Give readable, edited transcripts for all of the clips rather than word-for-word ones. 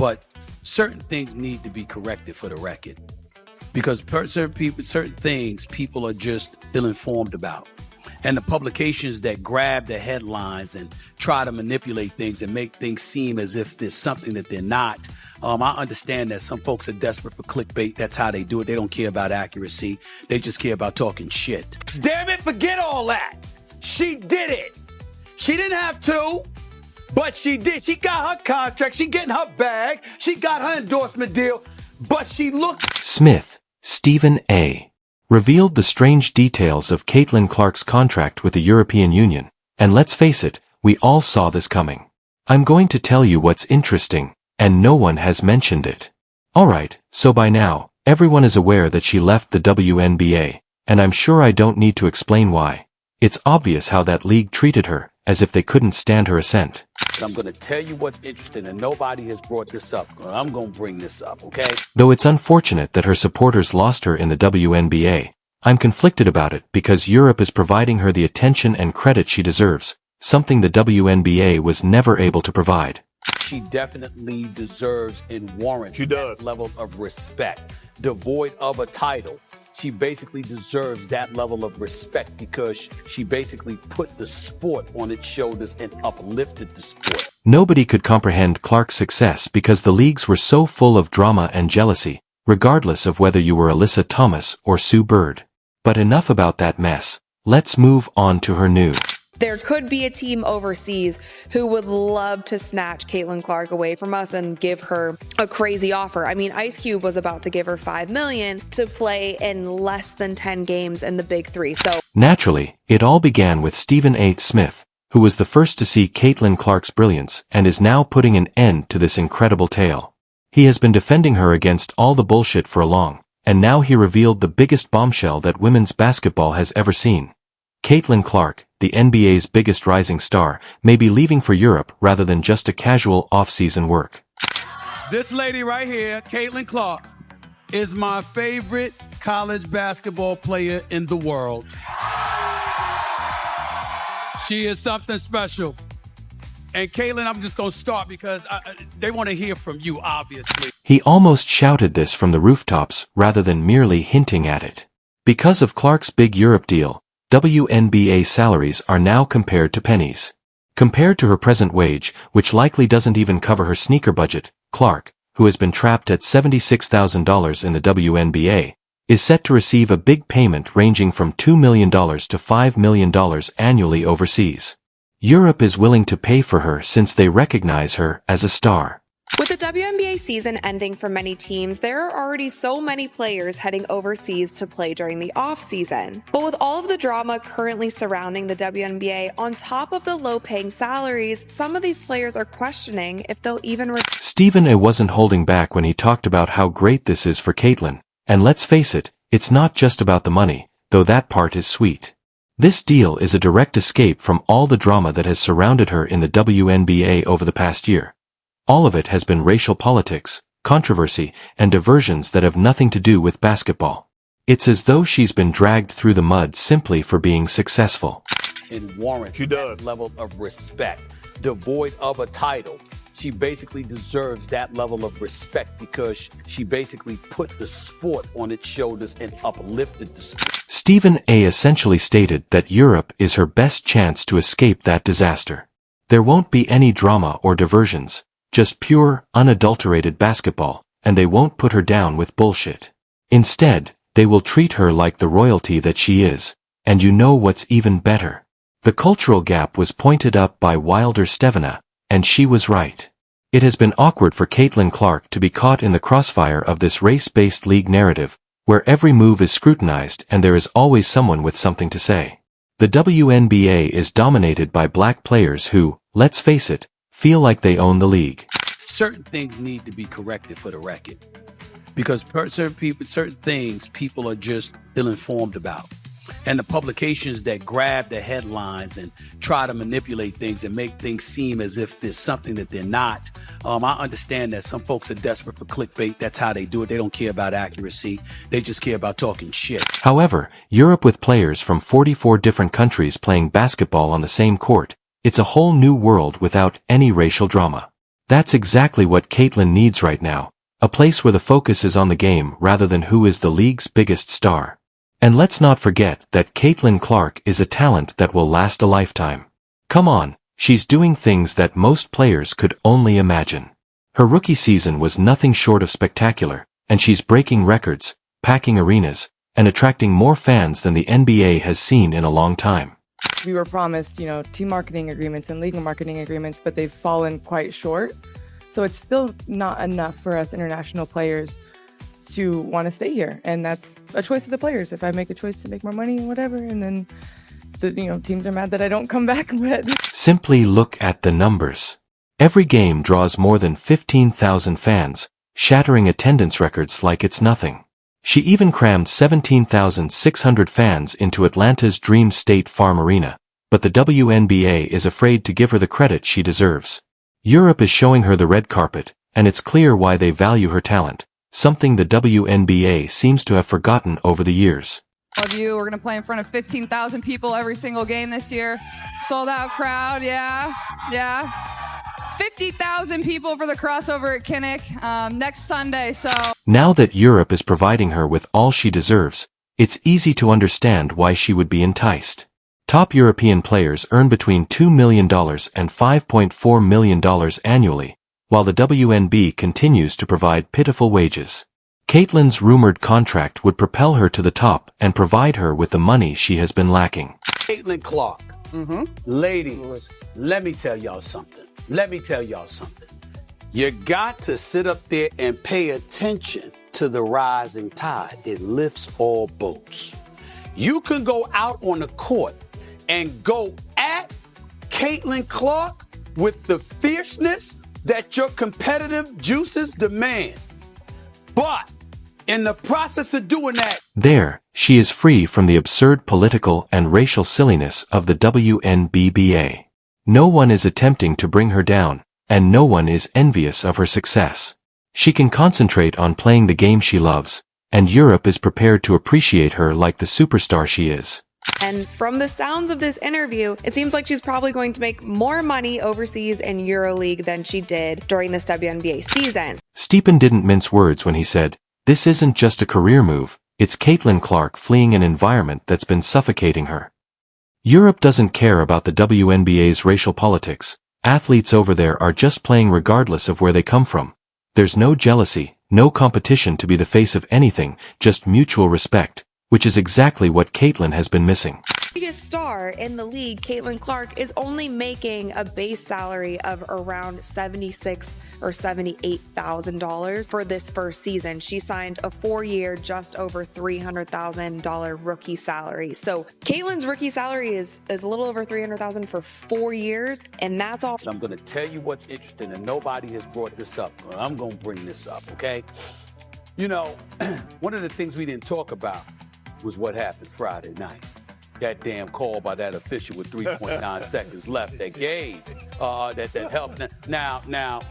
but certain things need to be corrected for the record. Because certain things people are just ill-informed about. And the publications that grab the headlines and try to manipulate things and make things seem as if there's something that they're not. I understand that some folks are desperate for clickbait. That's how they do it. They don't care about accuracy. They just care about talking shit. Damn it, forget all that. She did it. She didn't have to, but she did. She got her contract. She getting her bag. She got her endorsement deal, but she looked... Smith, Stephen A. revealed the strange details of Caitlin Clark's contract with the European Union. And let's face it, we all saw this coming. I'm going to tell you what's interesting, and no one has mentioned it. Alright, so by now, everyone is aware that she left the WNBA, and I'm sure I don't need to explain why. It's obvious how that league treated her, as if they couldn't stand her ascent. I'm going to tell you what's interesting, and nobody has brought this up. I'm going to bring this up, okay? Though it's unfortunate that her supporters lost her in the WNBA, I'm conflicted about it because Europe is providing her the attention and credit she deserves, something the WNBA was never able to provide. She definitely deserves and warrants that level of respect, devoid of a title. She basically deserves that level of respect because she basically put the sport on its shoulders and uplifted the sport. Nobody could comprehend Clark's success because the leagues were so full of drama and jealousy, regardless of whether you were Alyssa Thomas or Sue Bird. But enough about that mess. Let's move on to her news. There could be a team overseas who would love to snatch Caitlin Clark away from us and give her a crazy offer. I mean, Ice Cube was about to give her $5 million to play in less than 10 games in the Big Three. So naturally, it all began with Stephen A. Smith, who was the first to see Caitlin Clark's brilliance and is now putting an end to this incredible tale. He has been defending her against all the bullshit for long, and now he revealed the biggest bombshell that women's basketball has ever seen. Caitlin Clark, the NBA's biggest rising star, may be leaving for Europe rather than just a casual off-season work. This lady right here, Caitlin Clark, is my favorite college basketball player in the world. She is something special. And Caitlin, I'm just going to start because they want to hear from you, obviously. He almost shouted this from the rooftops rather than merely hinting at it. Because of Clark's big Europe deal, WNBA salaries are now compared to pennies. Compared to her present wage, which likely doesn't even cover her sneaker budget, Clark, who has been trapped at $76,000 in the WNBA, is set to receive a big payment ranging from $2 million to $5 million annually overseas. Europe is willing to pay for her since they recognize her as a star. with the WNBA season ending for many teams, there are already so many players heading overseas to play during the off-season. But with all of the drama currently surrounding the WNBA, on top of the low-paying salaries, some of these players are questioning if they'll even Stephen A. wasn't holding back when he talked about how great this is for Caitlin. And let's face it, it's not just about the money, though that part is sweet. This deal is a direct escape from all the drama that has surrounded her in the WNBA over the past year. All of it has been racial politics, controversy, and diversions that have nothing to do with basketball. It's as though she's been dragged through the mud simply for being successful. And warrant that level of respect, devoid of a title. She basically deserves that level of respect because she basically put the sport on its shoulders and uplifted the sport. Stephen A. essentially stated that Europe is her best chance to escape that disaster. There won't be any drama or diversions, just pure, unadulterated basketball, and they won't put her down with bullshit. Instead, they will treat her like the royalty that she is, and you know what's even better? The cultural gap was pointed up by Wilder Stevena, and she was right. It has been awkward for Caitlin Clark to be caught in the crossfire of this race-based league narrative, where every move is scrutinized and there is always someone with something to say. The WNBA is dominated by black players who, let's face it, feel like they own the league. Certain things need to be corrected for the record, because certain things people are just ill-informed about. And the publications that grab the headlines and try to manipulate things and make things seem as if there's something that they're not. I understand that some folks are desperate for clickbait. That's how they do it. They don't care about accuracy. They just care about talking shit. However, Europe with players from 44 different countries playing basketball on the same court, it's a whole new world without any racial drama. That's exactly what Caitlyn needs right now, a place where the focus is on the game rather than who is the league's biggest star. And let's not forget that Caitlin Clark is a talent that will last a lifetime. Come on, she's doing things that most players could only imagine. Her rookie season was nothing short of spectacular, and she's breaking records, packing arenas, and attracting more fans than the NBA has seen in a long time. We were promised, team marketing agreements and league marketing agreements, but they've fallen quite short. So it's still not enough for us international players to want to stay here. And that's a choice of the players. If I make a choice to make more money and whatever, and then the teams are mad that I don't come back. But simply look at the numbers. Every game draws more than 15,000 fans, shattering attendance records like it's nothing. She even crammed 17,600 fans into Atlanta's Dream State Farm Arena, but the WNBA is afraid to give her the credit she deserves. Europe is showing her the red carpet, and it's clear why they value her talent, something the WNBA seems to have forgotten over the years. All of you, we're going to play in front of 15,000 people every single game this year. Sold out crowd, yeah. 50,000 people for the crossover at Kinnick next Sunday, so... Now that Europe is providing her with all she deserves, it's easy to understand why she would be enticed. Top European players earn between $2 million and $5.4 million annually, while the WNBA continues to provide pitiful wages. Caitlyn's rumored contract would propel her to the top and provide her with the money she has been lacking. Caitlin Clark. Ladies, let me tell y'all something. You got to sit up there and pay attention to the rising tide. It lifts all boats. You can go out on the court and go at Caitlin Clark with the fierceness that your competitive juices demand. But in the process of doing that, there, she is free from the absurd political and racial silliness of the WNBA. No one is attempting to bring her down, and no one is envious of her success. She can concentrate on playing the game she loves, and Europe is prepared to appreciate her like the superstar she is. And from the sounds of this interview, it seems like she's probably going to make more money overseas in EuroLeague than she did during this WNBA season. Stephen didn't mince words when he said, "This isn't just a career move, it's Caitlin Clark fleeing an environment that's been suffocating her." Europe doesn't care about the WNBA's racial politics. Athletes over there are just playing regardless of where they come from. There's no jealousy, no competition to be the face of anything, just mutual respect, which is exactly what Caitlyn has been missing. Biggest star in the league, Caitlin Clark, is only making a base salary of around $76,000 or $78,000 for this first season. She signed a 4-year, just over $300,000 rookie salary. So Caitlin's rookie salary is a little over $300,000 for 4 years, and that's all. I'm going to tell you what's interesting, and nobody has brought this up. I'm going to bring this up, okay? One of the things we didn't talk about was what happened Friday night. That damn call by that official with 3.9 seconds left that gave, that helped. Now,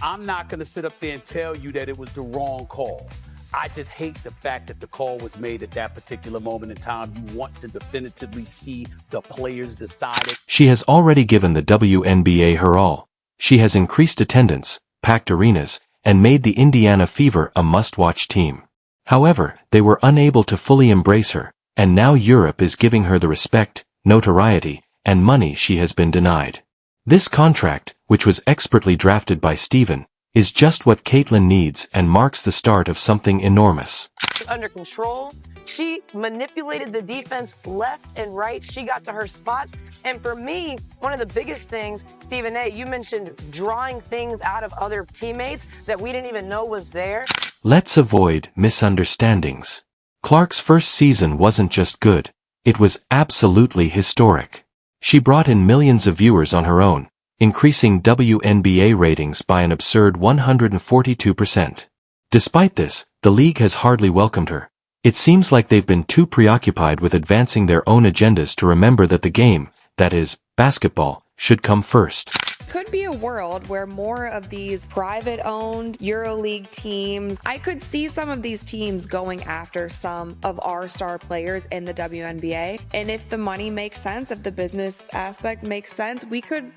I'm not going to sit up there and tell you that it was the wrong call. I just hate the fact that the call was made at that particular moment in time. You want to definitively see the players decide it. She has already given the WNBA her all. She has increased attendance, packed arenas, and made the Indiana Fever a must-watch team. However, they were unable to fully embrace her, and now Europe is giving her the respect, notoriety, and money she has been denied. This contract, which was expertly drafted by Stephen, is just what Caitlyn needs and marks the start of something enormous. Under control, she manipulated the defense left and right. She got to her spots. And for me, one of the biggest things, Stephen A., you mentioned drawing things out of other teammates that we didn't even know was there. Let's avoid misunderstandings. Clark's first season wasn't just good, it was absolutely historic. She brought in millions of viewers on her own, increasing WNBA ratings by an absurd 142%. Despite this, the league has hardly welcomed her. It seems like they've been too preoccupied with advancing their own agendas to remember that the game, that is, basketball, should come first. Could be a world where more of these private-owned EuroLeague teams, I could see some of these teams going after some of our star players in the WNBA. And if the money makes sense, if the business aspect makes sense, we could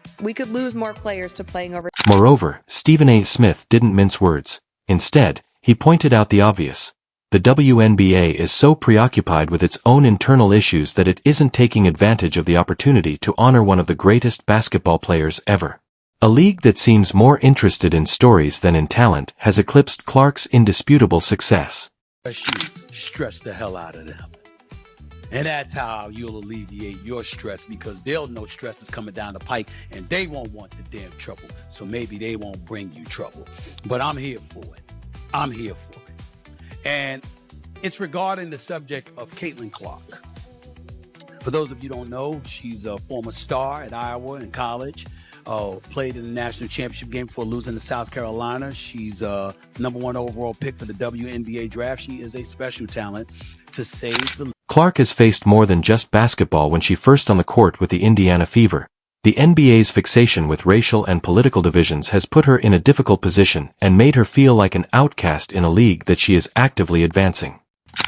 lose more players to playing over. Moreover, Stephen A. Smith didn't mince words. Instead, he pointed out the obvious. The WNBA is so preoccupied with its own internal issues that it isn't taking advantage of the opportunity to honor one of the greatest basketball players ever. A league that seems more interested in stories than in talent has eclipsed Clark's indisputable success. Stress the hell out of them. And that's how you'll alleviate your stress, because they'll know stress is coming down the pike and they won't want the damn trouble. So maybe they won't bring you trouble. But I'm here for it. I'm here for it. And it's regarding the subject of Caitlin Clark. For those of you who don't know, she's a former star at Iowa in college. Played in the national championship game before losing to South Carolina. She's #1 overall pick for the WNBA draft. She is a special talent, to say the least. Clark has faced more than just basketball when she first on the court with the Indiana Fever. The NBA's fixation with racial and political divisions has put her in a difficult position and made her feel like an outcast in a league that she is actively advancing.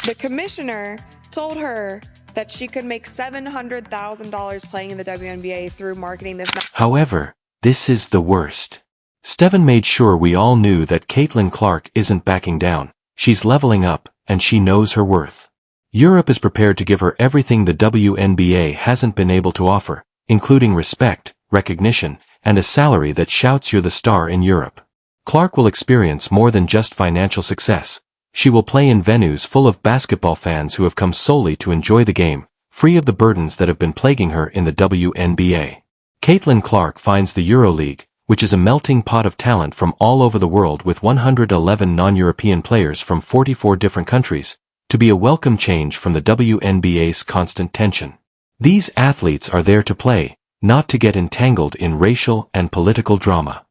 The commissioner told her that she could make $700,000 playing in the WNBA through marketing this. However, this is the worst. Steven made sure we all knew that Caitlin Clark isn't backing down. She's leveling up, and she knows her worth. Europe is prepared to give her everything the WNBA hasn't been able to offer, including respect, recognition, and a salary that shouts you're the star in Europe. Clark will experience more than just financial success. She will play in venues full of basketball fans who have come solely to enjoy the game, free of the burdens that have been plaguing her in the WNBA. Caitlin Clark finds the EuroLeague, which is a melting pot of talent from all over the world with 111 non-European players from 44 different countries, to be a welcome change from the WNBA's constant tension. These athletes are there to play, not to get entangled in racial and political drama.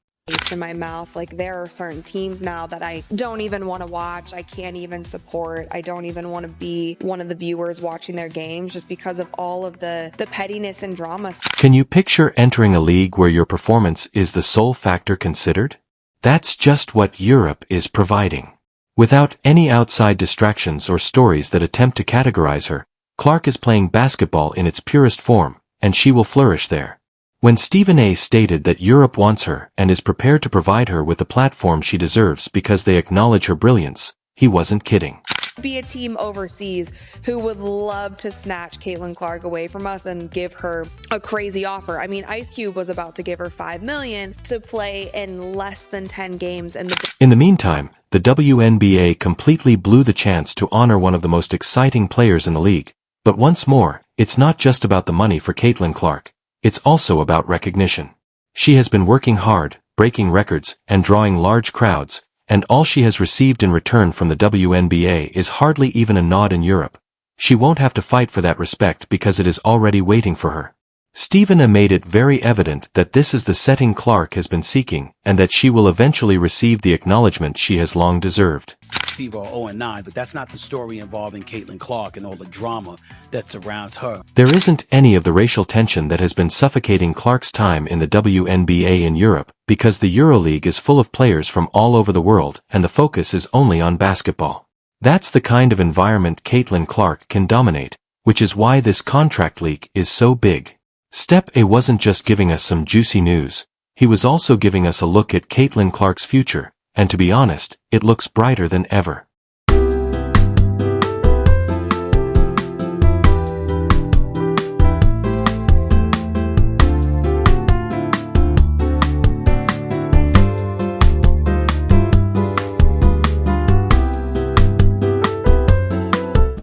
In my mouth, like there are certain teams now that I don't even want to watch. I can't even support. I don't even want to be one of the viewers watching their games just because of all of the pettiness and drama. Can you picture entering a league where your performance is the sole factor considered? That's just what Europe is providing. Without any outside distractions or stories that attempt to categorize her, Clark is playing basketball in its purest form, and she will flourish there. When Stephen A. stated that Europe wants her and is prepared to provide her with the platform she deserves because they acknowledge her brilliance, he wasn't kidding. Be a team overseas who would love to snatch Caitlin Clark away from us and give her a crazy offer. I mean, Ice Cube was about to give her $5 million to play in less than 10 games. In the meantime, the WNBA completely blew the chance to honor one of the most exciting players in the league. But once more, it's not just about the money for Caitlin Clark. It's also about recognition. She has been working hard, breaking records, and drawing large crowds, and all she has received in return from the WNBA is hardly even a nod in Europe. She won't have to fight for that respect because it is already waiting for her. Stephen A. made it very evident that this is the setting Clark has been seeking, and that she will eventually receive the acknowledgement she has long deserved. People are 0-9, but that's not the story involving Caitlin Clark and all the drama that surrounds her. There isn't any of the racial tension that has been suffocating Clark's time in the WNBA in Europe, because the EuroLeague is full of players from all over the world and the focus is only on basketball. That's the kind of environment Caitlin Clark can dominate, which is why this contract leak is so big. Step A wasn't just giving us some juicy news, he was also giving us a look at Caitlin Clark's future, and to be honest, it looks brighter than ever.